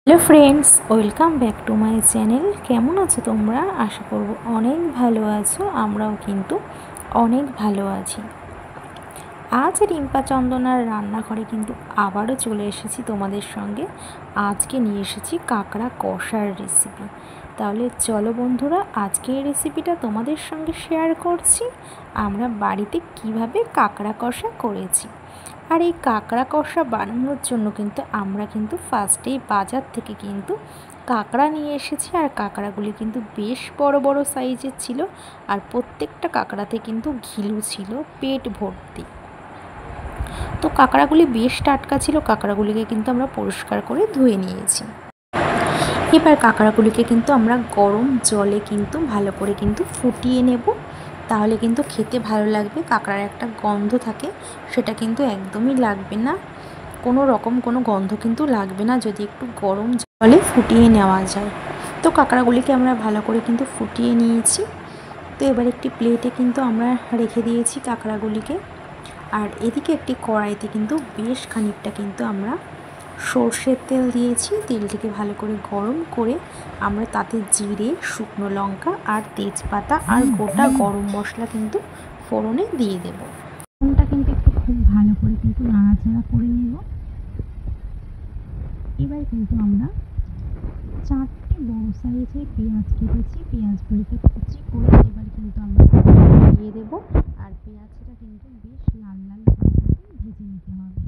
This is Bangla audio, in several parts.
Hello friends, welcome back to my channel. কেমন আছো তোমরা? আশা করব অনেক ভালো আছো। আমরাও কিন্তু অনেক ভালো আছি। আজ রিম্পা চন্দনার রান্নাঘরে কিন্তু আবারও চলে এসেছি তোমাদের সঙ্গে। আজকে নিয়ে এসেছি কাঁকড়া কষার রেসিপি। তাহলে চলো বন্ধুরা, আজকে এই রেসিপিটা তোমাদের সঙ্গে শেয়ার করছি আমরা বাড়িতে কিভাবে কাঁকড়া কষা করেছি। আর এই কাঁকড়া কষা বানানোর জন্য কিন্তু আমরা ফার্স্টেই বাজার থেকে কিন্তু কাঁকড়া নিয়ে এসেছি। আর কাঁকড়াগুলি কিন্তু বেশ বড় বড় সাইজের ছিল। আর প্রত্যেকটা কাঁকড়াতে কিন্তু ঘিলু ছিল পেট ভর্তি। তো কাঁকড়াগুলি বেশ টাটকা ছিল। কাঁকড়াগুলিকে কিন্তু আমরা পরিষ্কার করে ধুয়ে নিয়েছি। এবার কাঁকড়াগুলিকে কিন্তু আমরা গরম জলে কিন্তু ভালো করে কিন্তু ফুটিয়ে নেব। তাহলে কিন্তু খেতে ভালো লাগবে। কাঁকড়ার একটা গন্ধ থাকে, সেটা কিন্তু একদমই লাগবে না। কোনো গন্ধ কিন্তু লাগবে না যদি একটু গরম জলে ফুটিয়ে নেওয়া যায়। তো কাঁকড়াগুলিকে আমরা ভালো করে কিন্তু ফুটিয়ে নিয়েছি। তো এবার একটি প্লেটে কিন্তু আমরা রেখে দিয়েছি কাঁকড়াগুলিকে। আর এদিকে একটি কড়াইতে কিন্তু বেশ খানিকটা কিন্তু আমরা সর্ষের তেল দিয়েছি। তেলটিকে ভালো করে গরম করে আমরা তাতে জিরে, শুকনো লঙ্কা আর তেজপাতা আর গোটা গরম মশলা কিন্তু ফোড়নে দিয়ে দেব। ফোড়নটা কিন্তু একটু খুব ভালো করে কিন্তু নাড়াচাড়া করে নেব। এবার কিন্তু আমরা 4টে বড় সাইজের পেঁয়াজ কেটেছি। পেঁয়াজগুলিকে কুচি করে এবার কিন্তু আমরা দিয়ে দেব। আর পেঁয়াজটা কিন্তু বেশ লাল লাল করে কিন্তু ভেজে নিতে হবে।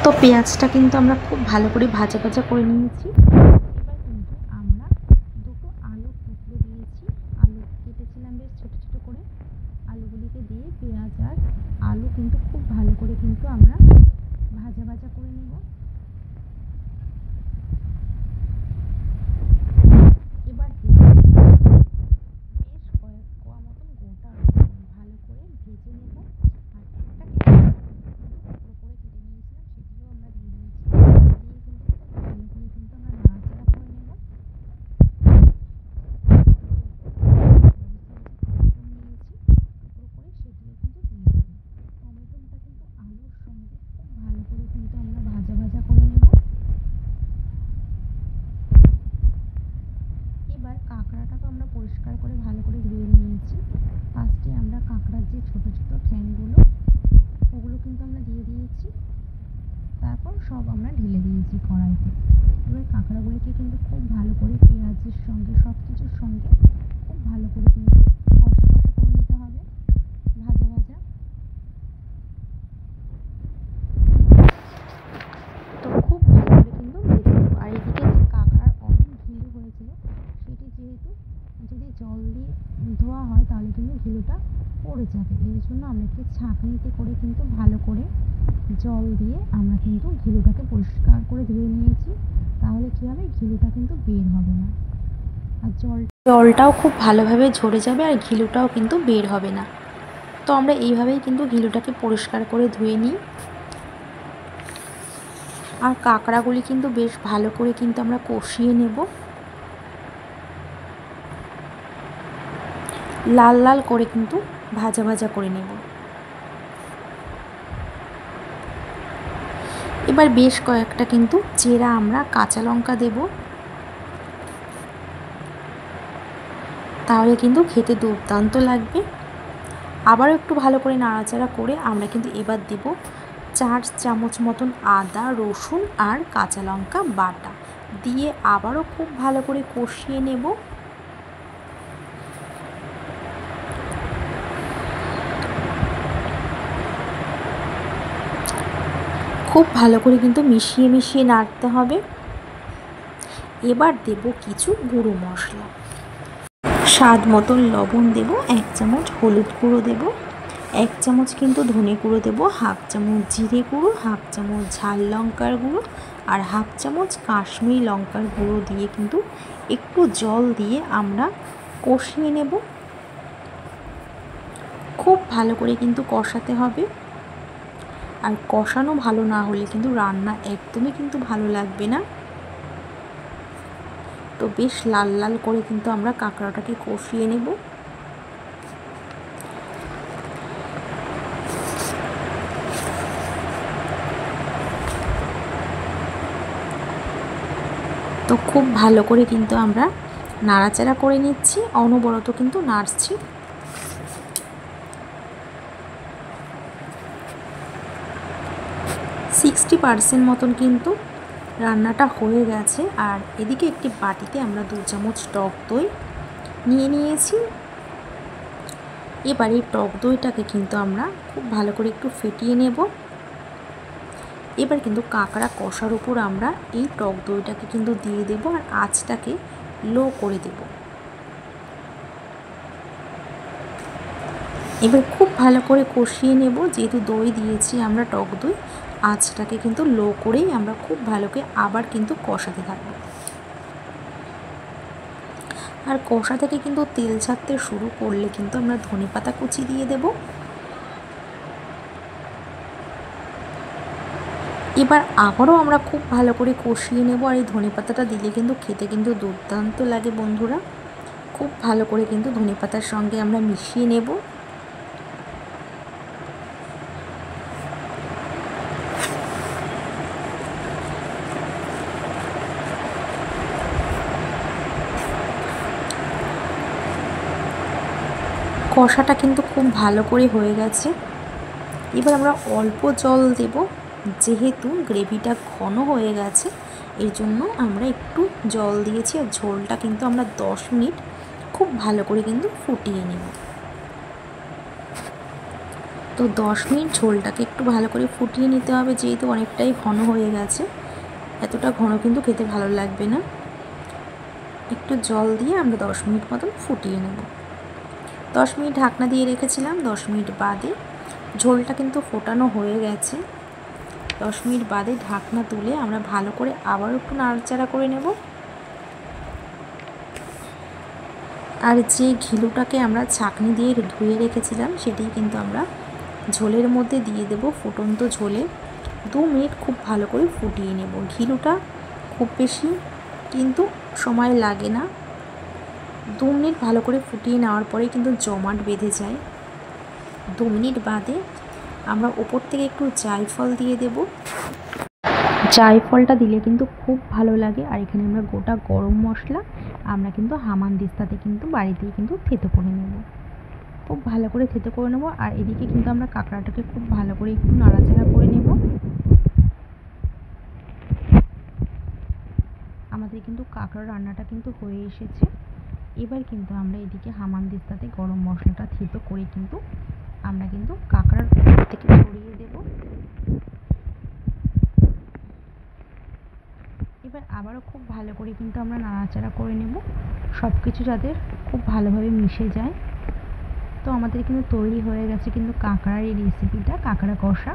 তো পেঁয়াজটা কিন্তু আমরা খুব ভালো করে ভাজা ভাজা করে নিয়েছি। এবার কিন্তু আমরা দুটো আলু টুকরো দিয়েছি। আলু কেটেছিলাম বেশ ছোট ছোট করে। আলুগুলিকে দিয়ে পেঁয়াজ আর আলু কিন্তু খুব ভালো করে কিন্তু আমরা ভাজা ভাজা করে নেব। এবার বেশ কয়েক কোয়া মতন গোটা রসুন ভালো করে ভেজে নেব। আর একটা টুকরো করে কেটে নিয়েছিলাম, সেটিও আমরা দিয়ে দিয়েছি। দিয়ে কিন্তু খুব ভালো করে কিন্তু আমরা নাড়াচাড়া করে নেব। টমেটো নিয়েছি টুকরো করে, সেটিও কিন্তু দিয়ে দেবো। টমেটোটা কিন্তু আলুর সঙ্গে খুব ভালো করে কিন্তু আমরা ভাজা ভাজা করে নেব। এবার কাঁকড়াটা তো আমরা পরিষ্কার করে ভালো করে ধুয়ে নিয়েছি। ফার্স্টে আমরা কাঁকড়ার যে ছোট ছোট ঠ্যাংগুলো, ওগুলো কিন্তু আমরা দিয়ে দিয়েছি। তারপর সব আমরা ঢেলে দিয়েছি কড়াইতে। এবার কাঁকড়াগুলিকে কিন্তু খুব ভালো করে পেঁয়াজের সঙ্গে সব কিছুর সঙ্গে খুব ভালো করে কিন্তু কষা কষা করে নিতে হবে, ভাজা ভাজা। তো খুব ভালো করে কিন্তু ভেজে নেব। আর এদিকে যে কাঁকড়ার অনেক ঘিলু হয়েছিল, সেটি যেহেতু যদি জল দিয়ে ধোয়া হয় তাহলে কিন্তু ঘিলুটা পড়ে যাবে। এর জন্য আমরা একটু ছাঁকনিতে করে কিন্তু ভালো করে জল দিয়ে আমরা কিন্তু ঘিলুটাকে পরিষ্কার করে ধুয়ে নিয়েছি। তাহলে কী হবে, ঘিলুটা কিন্তু বের হবে না। আর জলটাও খুব ভালোভাবে ঝরে যাবে আর ঘিলুটাও কিন্তু বের হবে না। তো আমরা এইভাবেই কিন্তু ঘিলুটাকে পরিষ্কার করে ধুয়ে নিই। আর কাঁকড়াগুলি কিন্তু বেশ ভালো করে কিন্তু আমরা কষিয়ে নেব, লাল লাল করে কিন্তু ভাজা ভাজা করে নেব। এবার বেশ কয়েকটা কিন্তু চেরা আমরা কাঁচা লঙ্কা দেব। তাহলে কিন্তু খেতে দুর্দান্ত লাগবে। আবারও একটু ভালো করে নাড়াচাড়া করে আমরা কিন্তু এবার দেব 4 চামচ মতন আদা, রসুন আর কাঁচা লঙ্কা বাটা দিয়ে আবারও খুব ভালো করে কষিয়ে নেব। খুব ভালো করে কিন্তু মিশিয়ে মিশিয়ে নাড়তে হবে। এবার দেব কিছু গুঁড়ো মশলা, স্বাদ মতন লবণ দেব, 1 চামচ হলুদ গুঁড়ো দেব, 1 চামচ কিন্তু ধনে গুঁড়ো দেবো, 1/2 চামচ জিরে গুঁড়ো, 1/2 চামচ ঝাল লঙ্কার গুঁড়ো আর 1/2 চামচ কাশ্মীরি লঙ্কার গুঁড়ো দিয়ে কিন্তু একটু জল দিয়ে আমরা কষিয়ে নেব। খুব ভালো করে কিন্তু কষাতে হবে। আর কষানো ভালো না হলে কিন্তু রান্না একদমই কিন্তু ভালো লাগবে না। তো বেশ লাল লাল করে কিন্তু আমরা কাঁকড়াটাকে কষিয়ে নেব। তো খুব ভালো করে কিন্তু আমরা নাড়াচাড়া করে নিচ্ছি, অনবরত কিন্তু নাড়ছি। সিক্সটি পার্সেন্ট মতন কিন্তু রান্নাটা হয়ে গেছে। আর এদিকে একটি বাটিতে আমরা 2 চামচ টক দই নিয়ে নিয়েছি। এবার এই টক দইটাকে কিন্তু আমরা খুব ভালো করে একটু ফেটিয়ে নেব। এবার কিন্তু কাঁকড়া কষার উপর আমরা এই টক দইটাকে কিন্তু দিয়ে দেব, আর আঁচটাকে লো করে দেব। এবার খুব ভালো করে কষিয়ে নেব, যেহেতু দই দিয়েছি আমরা টক দই, আঁচটাকে কিন্তু লো করেই আমরা খুব ভালো করে আবার কিন্তু কষাতে থাকবো। আর কষা থেকে কিন্তু তেল ছাড়তে শুরু করলে কিন্তু আমরা ধনেপাতা কুচি দিয়ে দেব। এবার আবারও আমরা খুব ভালো করে কষিয়ে নেব। আর এই ধনেপাতাটা দিলে কিন্তু খেতে কিন্তু দুর্দান্ত লাগে বন্ধুরা। খুব ভালো করে কিন্তু ধনেপাতার সঙ্গে আমরা মিশিয়ে নেব। কষাটা কিন্তু খুব ভালো করে হয়ে গেছে। এবার আমরা অল্প জল দেব, যেহেতু গ্রেভিটা ঘন হয়ে গেছে এর জন্য আমরা একটু জল দিয়েছি। আর ঝোলটা কিন্তু আমরা 10 মিনিট খুব ভালো করে কিন্তু ফুটিয়ে নেব। তো 10 মিনিট ঝোলটাকে একটু ভালো করে ফুটিয়ে নিতে হবে, যেহেতু অনেকটাই ঘন হয়ে গেছে। এতটা ঘন কিন্তু খেতে ভালো লাগবে না। একটু জল দিয়ে আমরা 10 মিনিট মতন ফুটিয়ে নেব। 10 মিনিট ঢাকনা দিয়ে রেখেছিলাম। 10 মিনিট বাদে ঝোলটা কিন্তু ফোটানো হয়ে গেছে। 10 মিনিট বাদে ঢাকনা তুলে আমরা ভালো করে আবার একটু নাড়াচাড়া করে নেব। আর যে ঘিলুটাকে আমরা ছাঁকনি দিয়ে ধুয়ে রেখেছিলাম সেটি কিন্তু আমরা ঝোলের মধ্যে দিয়ে দেব। ফুটন্ত ঝোলে 2 মিনিট খুব ভালো করে ফুটিয়ে নেব। ঘিলুটা খুব বেশি কিন্তু সময় লাগে না। 2 মিনিট ভালো করে ফুটিয়ে নেওয়ার পরে কিন্তু জমাট বেঁধে যায়। 2 মিনিট বাদে আমরা ওপর থেকে একটু জায়ফল দিয়ে দেব। জায়ফলটা দিলে কিন্তু খুব ভালো লাগে। আর এখানে আমরা গোটা গরম মশলা আমরা কিন্তু হামানদিস্তাতে কিন্তু বাড়িতেই কিন্তু থেতো করে নেব। খুব ভালো করে থেতো করে নেব। আর এদিকে কিন্তু আমরা কাঁকড়াটাকে খুব ভালো করে একটু নাড়াচাড়া করে নেব। আমাদের কিন্তু কাঁকড়া রান্নাটা কিন্তু হয়ে এসেছে। এবার কিন্তু আমরা এদিকে হামানদিস্তাতে গরম মশলাটা থেতো করে কিন্তু আমরা কিন্তু কাঁকড়ার উপর থেকে ছড়িয়ে দেব। এবার আবারও খুব ভালো করে কিন্তু আমরা নাড়াচাড়া করে নেব, সব কিছু যাতে খুব ভালোভাবে মিশে যায়। তো আমাদের কিন্তু তৈরি হয়ে গেছে কিন্তু কাঁকড়ার এই রেসিপিটা, কাঁকড়া কষা।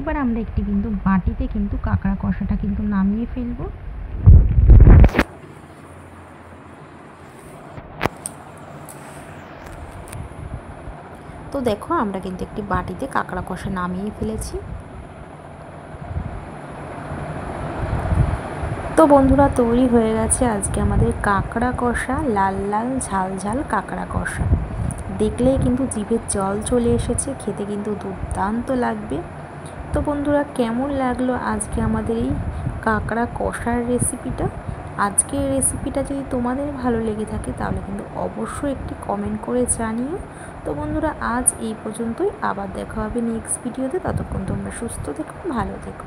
এবার আমরা একটি কিন্তু বাটিতে কিন্তু কাঁকড়া কষাটা কিন্তু নামিয়ে ফেলবো। তো দেখো আমরা কিন্তু একটি বাটিতে কাঁকড়া কষা নামিয়ে ফেলেছি। তো বন্ধুরা, তৈরি হয়ে গেছে আজকে আমাদের কাঁকড়া কষা, লাল লাল ঝাল ঝাল কাঁকড়া কষা। দেখলেই কিন্তু জিভে জল চলে এসেছে, খেতে কিন্তু দুর্দান্ত লাগবে। তো বন্ধুরা, কেমন লাগলো আজকে আমাদের এই কাঁকড়া কষার রেসিপিটা? আজকের রেসিপিটা যদি তোমাদের ভালো লেগে থাকে তাহলে কিন্তু অবশ্যই একটি কমেন্ট করে জানিও। তো বন্ধুরা, আজ এই পর্যন্তই। আবার দেখা হবে নেক্সট ভিডিওতে। ততক্ষণ তোমরা সুস্থ থেকো, ভালো থেকো।